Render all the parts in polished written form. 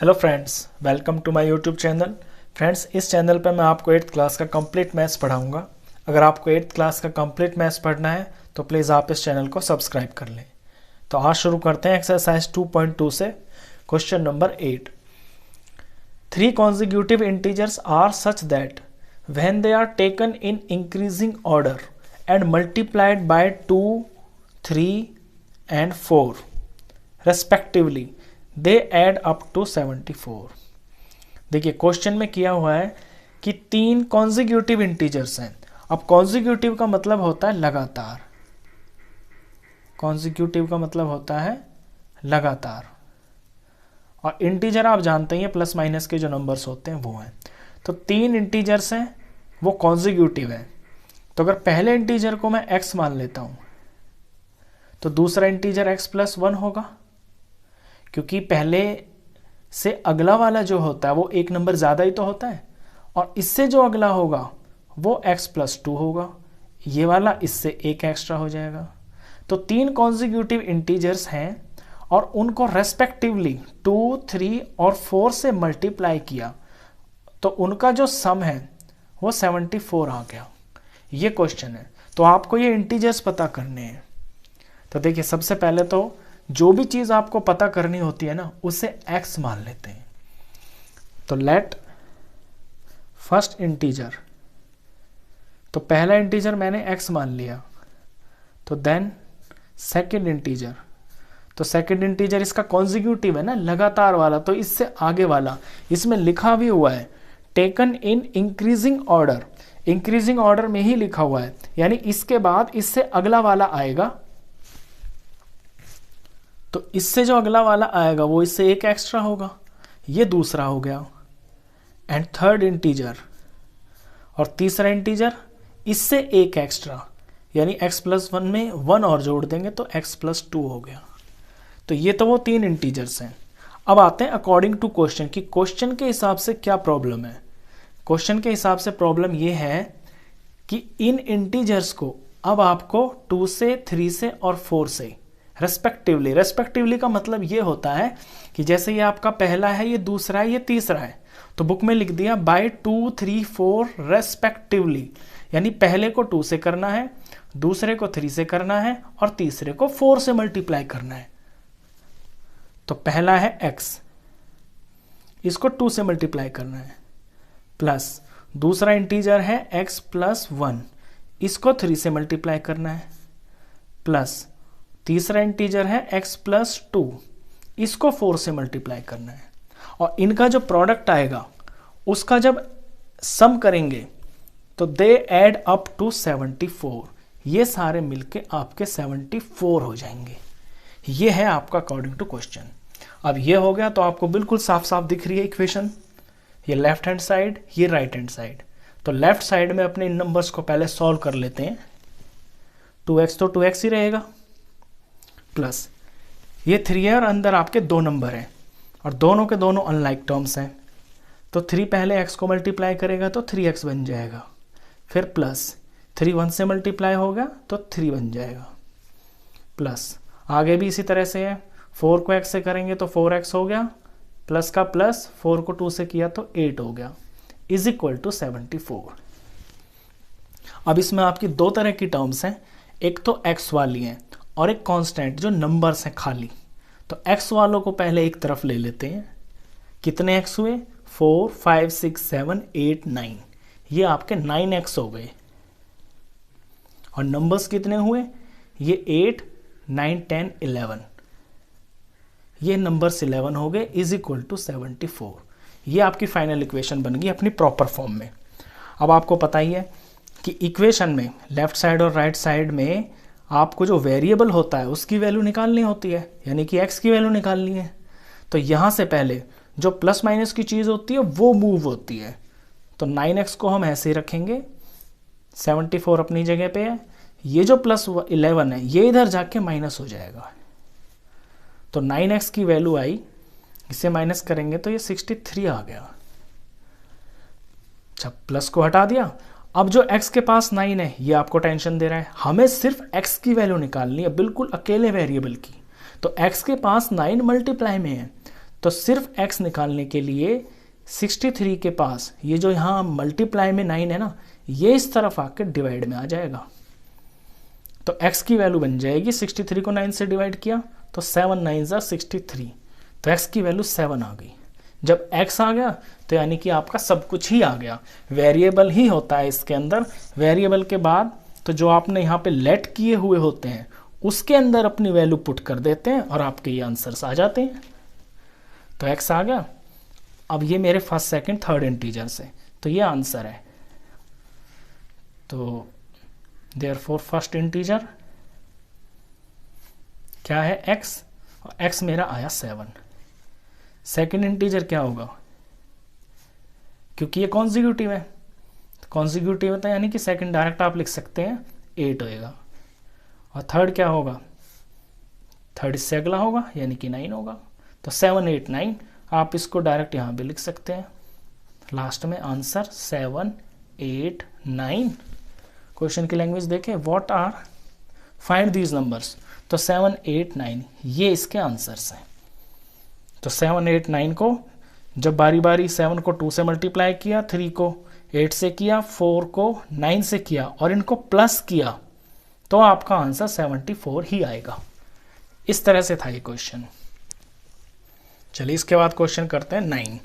Hello friends, welcome to my YouTube channel. Friends, इस channel पर मैं आपको 8th क्लास का कंप्लीट मैथ्स पढ़ाऊंगा। अगर आपको 8th क्लास का कंप्लीट मैथ्स पढ़ना है तो प्लीज़ आप इस चैनल को सब्सक्राइब कर लें। तो आज शुरू करते हैं एक्सरसाइज 2.2 से। Question number 8। 3 consecutive integers are such that when they are taken in increasing order and multiplied by 2, 3 and 4 respectively they add up to 74। देखिए क्वेश्चन में किया हुआ है कि 3 कॉन्जिक्यूटिव इंटीजर्स हैं। अब कॉन्जिक्यूटिव का मतलब होता है लगातार। कॉन्जिक्यूटिव का मतलब होता है लगातार, और इंटीजर आप जानते हैं प्लस माइनस के जो नंबर्स होते हैं वो हैं। तो 3 इंटीजर्स हैं, वो कॉन्जिक्यूटिव हैं। तो अगर पहले इंटीजर को मैं x मान लेता हूं तो दूसरा इंटीजर x प्लस 1 होगा, क्योंकि पहले से अगला वाला जो होता है वो एक नंबर ज़्यादा ही तो होता है, और इससे जो अगला होगा वो x प्लस 2 होगा। ये वाला इससे एक एक्स्ट्रा हो जाएगा। तो 3 कॉन्जिक्यूटिव इंटीजर्स हैं और उनको रेस्पेक्टिवली 2, 3 और 4 से मल्टीप्लाई किया तो उनका जो सम है वो 74 आ गया। ये क्वेश्चन है। तो आपको ये इंटीजर्स पता करने हैं। तो देखिए, सबसे पहले तो जो भी चीज़ आपको पता करनी होती है ना, उसे x मान लेते हैं। तो लेट फर्स्ट इंटीजर, तो पहला इंटीजर मैंने x मान लिया। तो देन सेकंड इंटीजर, तो सेकंड इंटीजर इसका कॉन्जिक्यूटिव है ना, लगातार वाला, तो इससे आगे वाला इसमें लिखा भी हुआ है taken in increasing order. Increasing order में ही लिखा हुआ है, यानी इसके बाद इससे अगला वाला आएगा। तो इससे जो अगला वाला आएगा वो इससे एक एक्स्ट्रा होगा। ये दूसरा हो गया। एंड थर्ड इंटीजर और तीसरा इंटीजर इससे एक एक्स्ट्रा, यानी x प्लस 1 में 1 और जोड़ देंगे तो x प्लस 2 हो गया। तो ये तो वो 3 इंटीजर्स हैं। अब आते हैं अकॉर्डिंग टू क्वेश्चन कि क्वेश्चन के हिसाब से क्या प्रॉब्लम है। क्वेश्चन के हिसाब से प्रॉब्लम ये है कि इन इंटीजर्स को अब आपको 2 से, 3 से और 4 से रेस्पेक्टिवली, रेस्पेक्टिवली का मतलब ये होता है कि जैसे ये आपका पहला है, ये दूसरा है, ये तीसरा है, तो बुक में लिख दिया बाय 2, 3, 4 रेस्पेक्टिवली, यानी पहले को 2 से करना है, दूसरे को 3 से करना है और तीसरे को 4 से मल्टीप्लाई करना है। तो पहला है x, इसको 2 से मल्टीप्लाई करना है, प्लस दूसरा इंटीजर है x प्लस 1, इसको 3 से मल्टीप्लाई करना है, प्लस तीसरा इंटीजर है x प्लस 2, इसको 4 से मल्टीप्लाई करना है। और इनका जो प्रोडक्ट आएगा उसका जब सम करेंगे तो दे ऐड अप टू 74। ये सारे मिलके आपके 74 हो जाएंगे। ये है आपका अकॉर्डिंग टू क्वेश्चन। अब ये हो गया तो आपको बिल्कुल साफ साफ दिख रही है इक्वेशन। ये लेफ्ट हैंड साइड, ये राइट हैंड साइड। तो लेफ्ट साइड में अपने इन नंबर्स को पहले सॉल्व कर लेते हैं। 2x तो 2x ही रहेगा, प्लस ये 3 है और अंदर आपके 2 नंबर हैं और दोनों के दोनों अनलाइक टर्म्स हैं। तो 3 पहले x को मल्टीप्लाई करेगा तो 3x बन जाएगा, फिर प्लस 3 1 से मल्टीप्लाई होगा तो 3 बन जाएगा, प्लस आगे भी इसी तरह से है। 4 को x से करेंगे तो 4x हो गया, प्लस का प्लस, 4 को 2 से किया तो 8 हो गया, इज इक्वल टू 74। अब इसमें आपकी 2 तरह की टर्म्स हैं, एक तो x वाली है और एक कांस्टेंट जो नंबर्स हैं खाली। तो x वालों को पहले एक तरफ ले लेते हैं। कितने x हुए? 4, 5, 6, 7, 8, 9। ये आपके 9x हो गए। और नंबर्स कितने हुए? ये 8, 9, 10, 11। ये नंबर्स 11 हो गए, इज इक्वल टू 74। ये आपकी फाइनल इक्वेशन बन गई अपनी प्रॉपर फॉर्म में। अब आपको पता ही है कि इक्वेशन में लेफ्ट साइड और राइट साइड में आपको जो वेरिएबल होता है उसकी वैल्यू निकालनी होती है, यानी कि x की वैल्यू निकालनी है। तो यहाँ से पहले जो प्लस माइनस की चीज़ होती है वो मूव होती है। तो 9x को हम ऐसे ही रखेंगे, 74 अपनी जगह पे है। ये जो प्लस 11 है ये इधर जाके माइनस हो जाएगा। तो 9x की वैल्यू आई, इसे माइनस करेंगे तो ये 63 आ गया। अच्छा, प्लस को हटा दिया। अब जो x के पास 9 है ये आपको टेंशन दे रहा है, हमें सिर्फ x की वैल्यू निकालनी है, बिल्कुल अकेले वेरिएबल की। तो x के पास 9 मल्टीप्लाई में है, तो सिर्फ x निकालने के लिए 63 के पास ये जो यहाँ मल्टीप्लाई में 9 है ना, ये इस तरफ आके डिवाइड में आ जाएगा। तो x की वैल्यू बन जाएगी, 63 को 9 से डिवाइड किया तो 7 9 ज़ा 63, तो x की वैल्यू 7 आ गई। जब x आ गया तो यानी कि आपका सब कुछ ही आ गया, वेरिएबल ही होता है इसके अंदर। वेरिएबल के बाद तो जो आपने यहाँ पे लेट किए हुए होते हैं उसके अंदर अपनी वैल्यू पुट कर देते हैं और आपके ये आंसर्स आ जाते हैं। तो x आ गया। अब ये मेरे फर्स्ट सेकंड थर्ड इंटीजर्स है, तो ये आंसर है। तो देयरफॉर फर्स्ट इंटीजर क्या है x, और x मेरा आया 7। सेकंड इंटीजर क्या होगा, क्योंकि ये कॉन्जिक्यूटिव है, तो कॉन्जिक्यूटिव होता है यानी कि सेकंड डायरेक्ट आप लिख सकते हैं 8 होएगा। और थर्ड क्या होगा, थर्ड इससे अगला होगा यानी कि 9 होगा। तो 7 8 9 आप इसको डायरेक्ट यहाँ भी लिख सकते हैं। लास्ट में आंसर 7 8 9। क्वेश्चन की लैंग्वेज देखें, what are find these numbers, तो 7 8 9 ये इसके आंसर्स हैं। तो 7 8 9 को जब बारी बारी 7 को 2 से मल्टीप्लाई किया, 3 को 8 से किया, 4 को 9 से किया और इनको प्लस किया तो आपका आंसर 74 ही आएगा। इस तरह से था ये क्वेश्चन। चलिए इसके बाद क्वेश्चन करते हैं 9।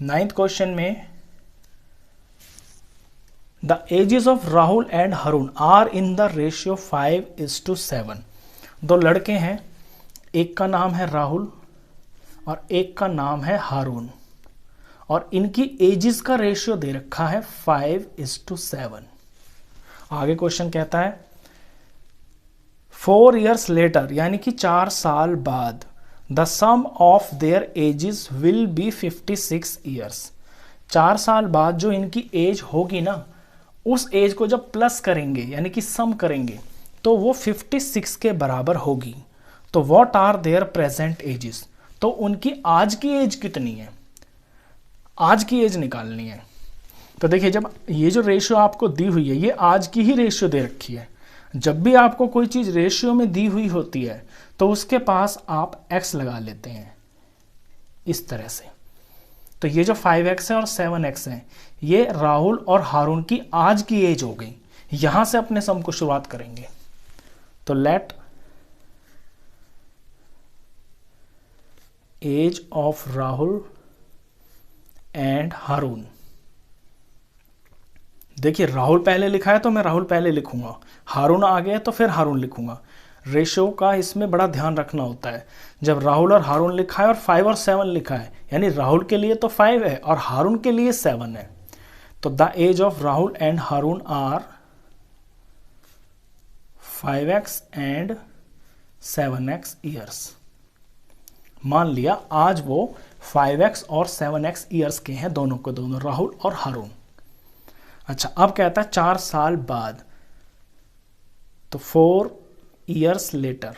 9th क्वेश्चन में the ages of Rahul and Harun are in the ratio 5:7। दो लड़के हैं, एक का नाम है राहुल और एक का नाम है हारून, और इनकी एजेस का रेशियो दे रखा है 5:7। आगे क्वेश्चन कहता है 4 years लेटर यानी कि 4 साल बाद the sum of their ages will be 56 years। 4 साल बाद जो इनकी एज होगी ना, उस एज को जब प्लस करेंगे यानी कि सम करेंगे तो वो 56 के बराबर होगी। तो what are their present ages, तो उनकी आज की एज कितनी है, आज की एज निकालनी है। तो देखिए जब ये जो रेशियो आपको दी हुई है ये आज की ही रेशियो दे रखी है। जब भी आपको कोई चीज़ रेशियो में दी हुई होती है तो उसके पास आप x लगा लेते हैं इस तरह से। तो ये जो 5x है और 7x है ये राहुल और हारून की आज की एज हो गई। यहां से अपने सम को शुरुआत करेंगे। तो late age of Rahul and Haroon, देखिए राहुल पहले लिखा है तो मैं राहुल पहले लिखूंगा, हारून आ गया तो फिर हारून लिखूंगा। रेशियो का इसमें बड़ा ध्यान रखना होता है। जब राहुल और हारून लिखा है और 5 और 7 लिखा है यानी राहुल के लिए तो 5 है और हारून के लिए 7 है। तो the age of Rahul and Haroon are 5x and 7x years. मान लिया आज वो 5x और 7x ईयर्स के हैं, दोनों को दोनों, राहुल और हारून। अच्छा अब कहता है 4 साल बाद, तो 4 years लेटर,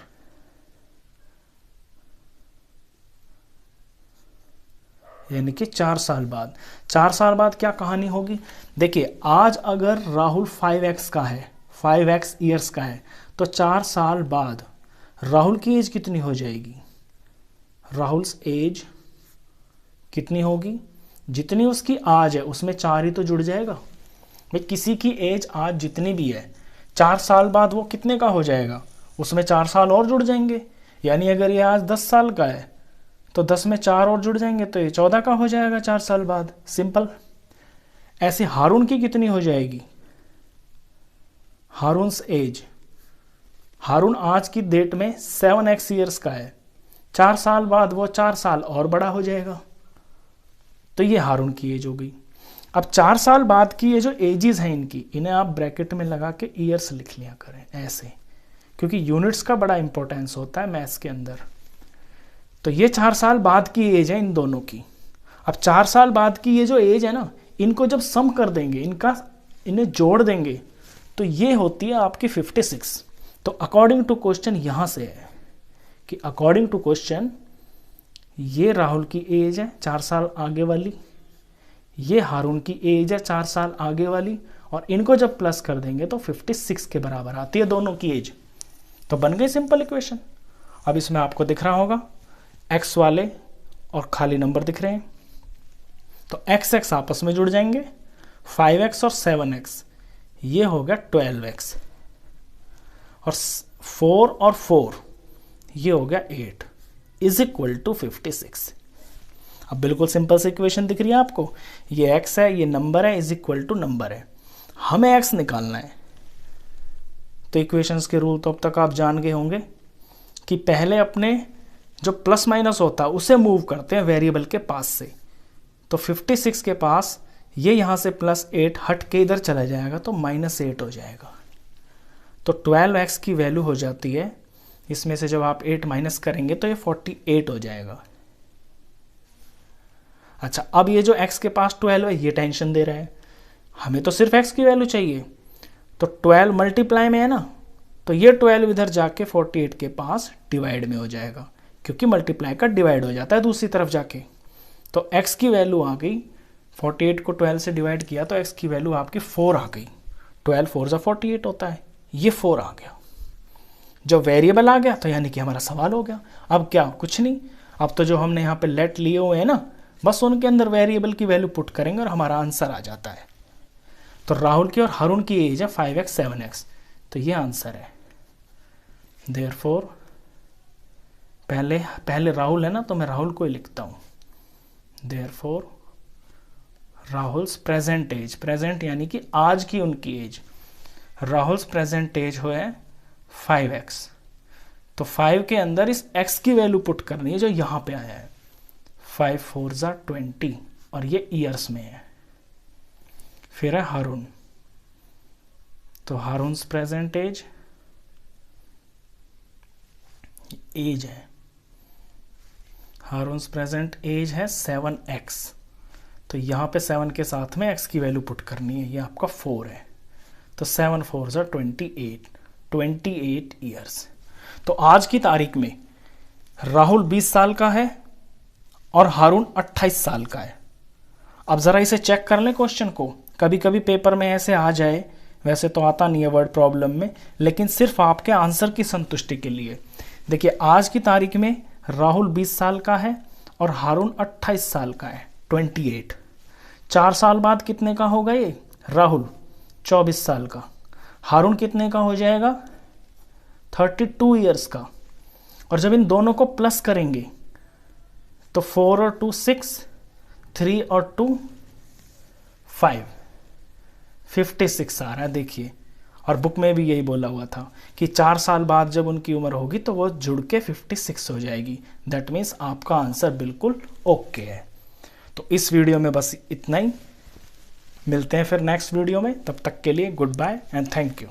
यानी कि 4 साल बाद। 4 साल बाद क्या कहानी होगी, देखिए आज अगर राहुल 5x का है, 5x ईयर्स का है, तो 4 साल बाद राहुल की एज कितनी हो जाएगी, राहुल्स एज कितनी होगी, जितनी उसकी आज है उसमें 4 ही तो जुड़ जाएगा। भाई किसी की एज आज जितनी भी है 4 साल बाद वो कितने का हो जाएगा, उसमें 4 साल और जुड़ जाएंगे। यानी अगर ये आज 10 साल का है तो 10 में 4 और जुड़ जाएंगे तो ये 14 का हो जाएगा 4 साल बाद, सिंपल। ऐसे हारून की कितनी हो जाएगी, हारून्स एज, हारून आज की डेट में 7x ईयर्स का है, 4 साल बाद वो 4 साल और बड़ा हो जाएगा, तो ये हारून की एज हो गई। अब 4 साल बाद की ये जो एजेस हैं इनकी, इन्हें आप ब्रैकेट में लगा के ईयर्स लिख लिया करें ऐसे, क्योंकि यूनिट्स का बड़ा इंपॉर्टेंस होता है मैथ्स के अंदर। तो ये 4 साल बाद की एज है इन दोनों की। अब 4 साल बाद की ये जो एज है ना, इनको जब सम कर देंगे, इन्हें जोड़ देंगे तो ये होती है आपकी 56। तो अकॉर्डिंग टू क्वेश्चन यहाँ से है कि अकॉर्डिंग टू क्वेश्चन ये राहुल की एज है 4 साल आगे वाली, ये हारून की एज है 4 साल आगे वाली, और इनको जब प्लस कर देंगे तो 56 के बराबर आती है दोनों की एज। तो बन गई सिंपल इक्वेशन। अब इसमें आपको दिख रहा होगा x वाले और खाली नंबर दिख रहे हैं, तो x आपस में जुड़ जाएंगे, 5x और 7x, ये हो गया 12x, और 4 और 4 ये हो गया 8 इज इक्वल टू 56। अब बिल्कुल सिंपल सी इक्वेशन दिख रही है आपको, ये x है, ये नंबर है, इज इक्वल टू नंबर है, हमें x निकालना है। तो इक्वेशंस के रूल तो अब तक आप जान गए होंगे कि पहले अपने जो प्लस माइनस होता है उसे मूव करते हैं वेरिएबल के पास से। तो 56 के पास ये यहाँ से +8 हट के इधर चला जाएगा तो -8 हो जाएगा। तो 12x की वैल्यू हो जाती है, इसमें से जब आप 8 माइनस करेंगे तो ये 48 हो जाएगा। अच्छा, अब ये जो x के पास 12 है ये टेंशन दे रहा है, हमें तो सिर्फ x की वैल्यू चाहिए। तो 12 मल्टीप्लाई में है ना, तो ये 12 इधर जाके 48 के पास डिवाइड में हो जाएगा, क्योंकि मल्टीप्लाई का डिवाइड हो जाता है दूसरी तरफ जाके। तो x की वैल्यू आ गई, 48 को 12 से डिवाइड किया तो x की वैल्यू आपकी 4 आ गई। 12 4 जा 48 होता है, ये 4 आ गया। जब वेरिएबल आ गया तो यानी कि हमारा सवाल हो गया। अब क्या, कुछ नहीं, अब तो जो हमने यहाँ पे लेट लिए हुए हैं ना, बस उनके अंदर वेरिएबल की वैल्यू पुट करेंगे और हमारा आंसर आ जाता है। तो राहुल की और हरुण की एज है 5x 7x, तो ये आंसर है। देयरफॉर पहले राहुल है ना, तो मैं राहुल को ही लिखता हूँ। Therefore Rahul's present age, present यानी कि आज की उनकी एज, राहुल्स प्रेजेंट एज हो है 5x। तो 5 के अंदर इस x की वैल्यू पुट करनी है जो यहाँ पे आया है, 5 4 जा 20, और ये ईयर्स में है। फिर है हरुण, तो हरुण्स प्रेजेंट एज, एज है, हरुण्स प्रेजेंट एज है 7x। तो यहाँ पे 7 के साथ में x की वैल्यू पुट करनी है, ये आपका 4 है। तो 7 4 जा 28 ईयर्स। तो आज की तारीख में राहुल 20 साल का है और हरुण 28 साल का है। अब ज़रा इसे चेक कर लें क्वेश्चन को, कभी कभी पेपर में ऐसे आ जाए, वैसे तो आता नहीं है वर्ड प्रॉब्लम में, लेकिन सिर्फ आपके आंसर की संतुष्टि के लिए। देखिए, आज की तारीख में राहुल 20 साल का है और हरुण 28 साल का है, 28। 4 साल बाद कितने का होगा ये, राहुल 24 साल का, हरुण कितने का हो जाएगा, 32 ईयर्स का। और जब इन दोनों को प्लस करेंगे तो 4 और 2 6, 3 और 2 5, 56 आ रहा है। देखिए, और बुक में भी यही बोला हुआ था कि 4 साल बाद जब उनकी उम्र होगी तो वो जुड़ के 56 हो जाएगी। दैट मीन्स आपका आंसर बिल्कुल ओके है। तो इस वीडियो में बस इतना ही, मिलते हैं फिर नेक्स्ट वीडियो में, तब तक के लिए good bye and thank you.